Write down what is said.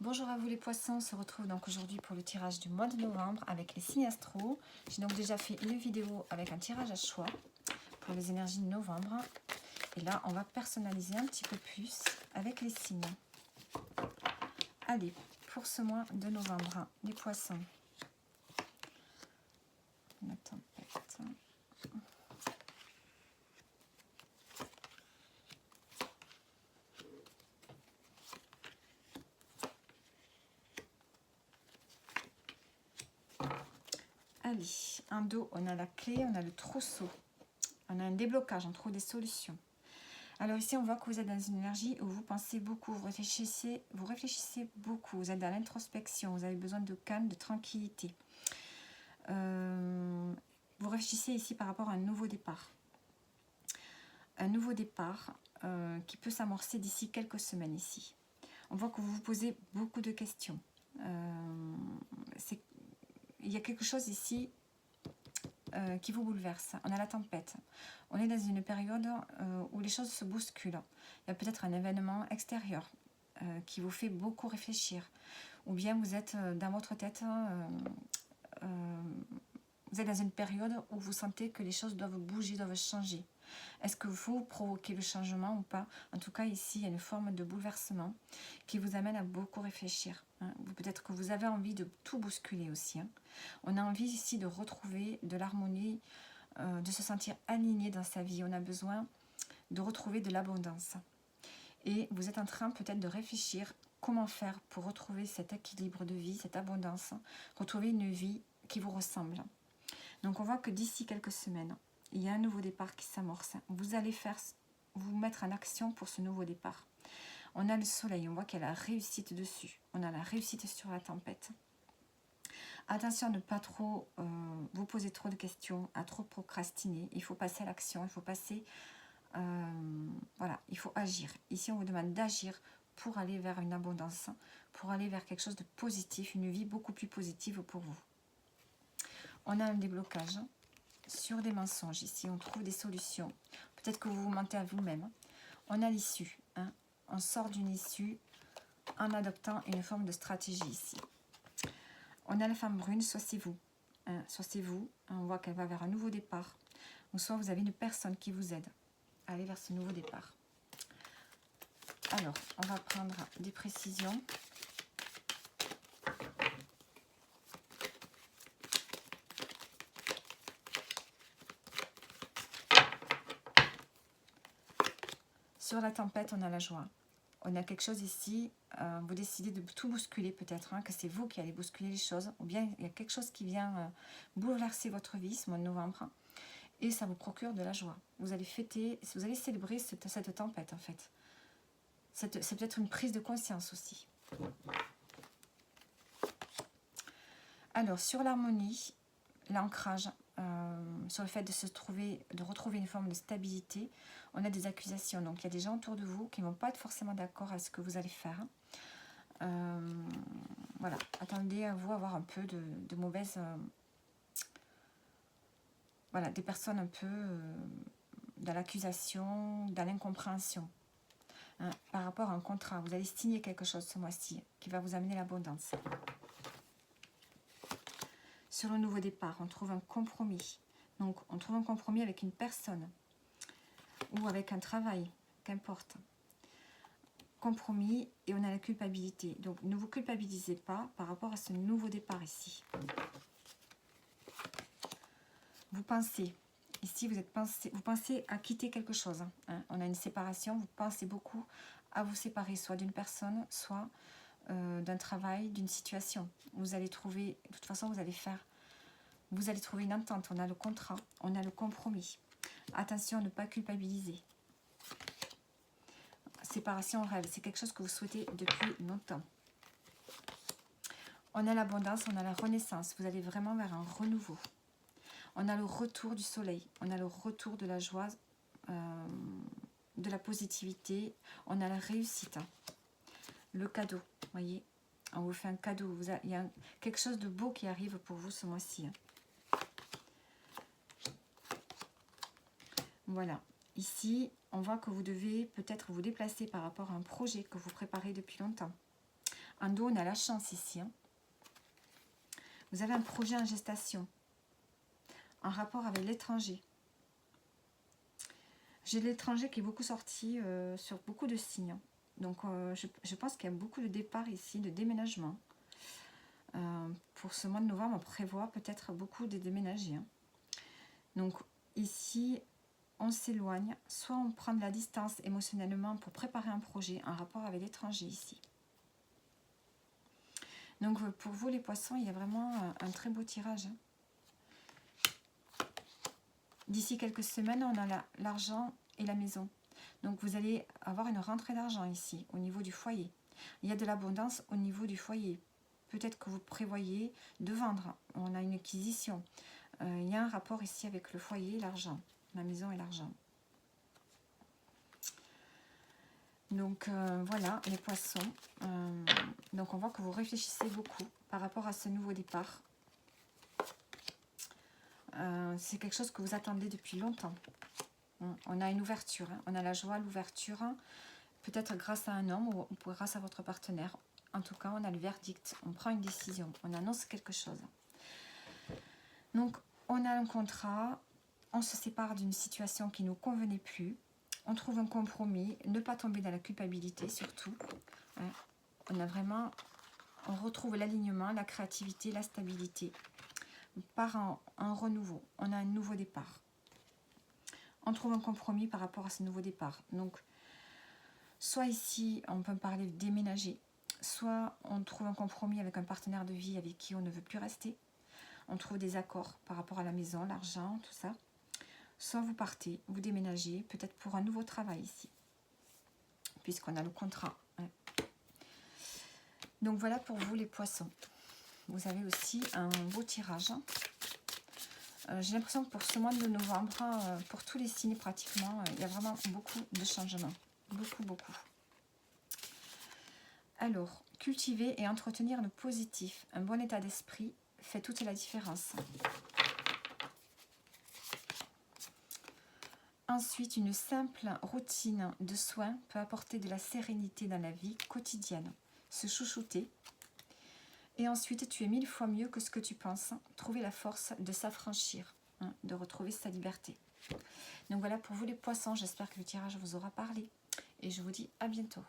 Bonjour à vous les poissons, on se retrouve donc aujourd'hui pour le tirage du mois de novembre avec les signes astro. J'ai donc déjà fait une vidéo avec un tirage à choix pour les énergies de novembre. Et là, on va personnaliser un petit peu plus avec les signes. Allez, pour ce mois de novembre, les poissons. La tempête. Allez, un dos, on a la clé, on a le trousseau. On a un déblocage, on trouve des solutions. Alors ici, on voit que vous êtes dans une énergie où vous pensez beaucoup, vous réfléchissez beaucoup, vous êtes dans l'introspection, vous avez besoin de calme, de tranquillité. Vous réfléchissez ici par rapport à un nouveau départ. Un nouveau départ qui peut s'amorcer d'ici quelques semaines ici. On voit que vous vous posez beaucoup de questions. Il y a quelque chose ici qui vous bouleverse. On a la tempête. On est dans une période où les choses se bousculent. Il y a peut-être un événement extérieur qui vous fait beaucoup réfléchir. Ou bien vous êtes dans votre tête, vous êtes dans une période où vous sentez que les choses doivent bouger, doivent changer. Est-ce que vous provoquez le changement ou pas? En tout cas, ici, il y a une forme de bouleversement qui vous amène à beaucoup réfléchir. Peut-être que vous avez envie de tout bousculer aussi. On a envie ici de retrouver de l'harmonie, de se sentir aligné dans sa vie. On a besoin de retrouver de l'abondance. Et vous êtes en train peut-être de réfléchir comment faire pour retrouver cet équilibre de vie, cette abondance, retrouver une vie qui vous ressemble. Donc on voit que d'ici quelques semaines, il y a un nouveau départ qui s'amorce. Vous allez vous mettre en action pour ce nouveau départ. On a le soleil, on voit qu'il y a la réussite dessus. On a la réussite sur la tempête. Attention à ne pas trop vous poser trop de questions, à trop procrastiner. Il faut passer à l'action, il faut passer... voilà, il faut agir. Ici, on vous demande d'agir pour aller vers une abondance, pour aller vers quelque chose de positif, une vie beaucoup plus positive pour vous. On a un déblocage sur des mensonges. Ici, on trouve des solutions. Peut-être que vous vous mentez à vous-même. On a l'issue. On sort d'une issue en adoptant une forme de stratégie ici. On a la femme brune, soit c'est vous. Soit c'est vous. On voit qu'elle va vers un nouveau départ. Ou soit vous avez une personne qui vous aide à aller vers ce nouveau départ. Alors, on va prendre des précisions. Sur la tempête, on a la joie. On a quelque chose ici, vous décidez de tout bousculer peut-être, que c'est vous qui allez bousculer les choses, ou bien il y a quelque chose qui vient bouleverser votre vie ce mois de novembre, et ça vous procure de la joie. Vous allez fêter, vous allez célébrer cette tempête en fait. C'est peut-être une prise de conscience aussi. Alors, sur l'harmonie, l'ancrage, sur le fait de retrouver une forme de stabilité, on a des accusations. Donc, il y a des gens autour de vous qui ne vont pas être forcément d'accord à ce que vous allez faire. Voilà, attendez à vous avoir un peu de mauvaises... voilà, des personnes un peu dans l'accusation, dans l'incompréhension. Par rapport à un contrat, vous allez signer quelque chose ce mois-ci qui va vous amener l'abondance. Sur le nouveau départ, on trouve un compromis. Donc, on trouve un compromis avec une personne ou avec un travail, qu'importe. Compromis et on a la culpabilité. Donc, ne vous culpabilisez pas par rapport à ce nouveau départ ici. Vous pensez, ici, vous pensez à quitter quelque chose. On a une séparation, vous pensez beaucoup à vous séparer, soit d'une personne, soit d'un travail, d'une situation. Vous allez trouver, de toute façon, vous allez trouver une entente. On a le contrat, on a le compromis. Attention à ne pas culpabiliser. Séparation en rêve, c'est quelque chose que vous souhaitez depuis longtemps. On a l'abondance, on a la renaissance. Vous allez vraiment vers un renouveau. On a le retour du soleil, on a le retour de la joie, de la positivité. On a la réussite. Le cadeau, voyez. On vous fait un cadeau. Il y a quelque chose de beau qui arrive pour vous ce mois-ci. Voilà. Ici, on voit que vous devez peut-être vous déplacer par rapport à un projet que vous préparez depuis longtemps. En dos, on a la chance ici. Hein. Vous avez un projet en gestation, en rapport avec l'étranger. J'ai l'étranger qui est beaucoup sorti sur beaucoup de signes. Donc, je pense qu'il y a beaucoup de départs ici, de déménagement. Pour ce mois de novembre, on prévoit peut-être beaucoup de déménager. Hein. Donc, ici, on s'éloigne. Soit on prend de la distance émotionnellement pour préparer un projet en rapport avec l'étranger ici. Donc, pour vous, les poissons, il y a vraiment un très beau tirage. Hein. D'ici quelques semaines, on a l'argent et la maison. Donc, vous allez avoir une rentrée d'argent ici, au niveau du foyer. Il y a de l'abondance au niveau du foyer. Peut-être que vous prévoyez de vendre. On a une acquisition. Il y a un rapport ici avec le foyer et l'argent. La maison et l'argent. Donc, voilà, les poissons. Donc, on voit que vous réfléchissez beaucoup par rapport à ce nouveau départ. C'est quelque chose que vous attendez depuis longtemps. On a une ouverture, hein. On a la joie, l'ouverture, peut-être grâce à un homme ou grâce à votre partenaire. En tout cas, on a le verdict, on prend une décision, on annonce quelque chose. Donc, on a un contrat, on se sépare d'une situation qui ne nous convenait plus, on trouve un compromis, ne pas tomber dans la culpabilité surtout. Hein. On retrouve l'alignement, la créativité, la stabilité. Par un renouveau, on a un nouveau départ. On trouve un compromis par rapport à ce nouveau départ. Donc, soit ici, on peut parler de déménager, soit on trouve un compromis avec un partenaire de vie avec qui on ne veut plus rester. On trouve des accords par rapport à la maison, l'argent, tout ça. Soit vous partez, vous déménagez, peut-être pour un nouveau travail ici, puisqu'on a le contrat. Hein. Donc, voilà pour vous les poissons. Vous avez aussi un beau tirage. J'ai l'impression que pour ce mois de novembre, pour tous les signes pratiquement, il y a vraiment beaucoup de changements. Beaucoup, beaucoup. Alors, cultiver et entretenir le positif, un bon état d'esprit fait toute la différence. Ensuite, une simple routine de soins peut apporter de la sérénité dans la vie quotidienne. Se chouchouter. Et ensuite, tu es 1000 fois mieux que ce que tu penses. Trouver la force de s'affranchir, hein, de retrouver sa liberté. Donc voilà pour vous les poissons. J'espère que le tirage vous aura parlé. Et je vous dis à bientôt.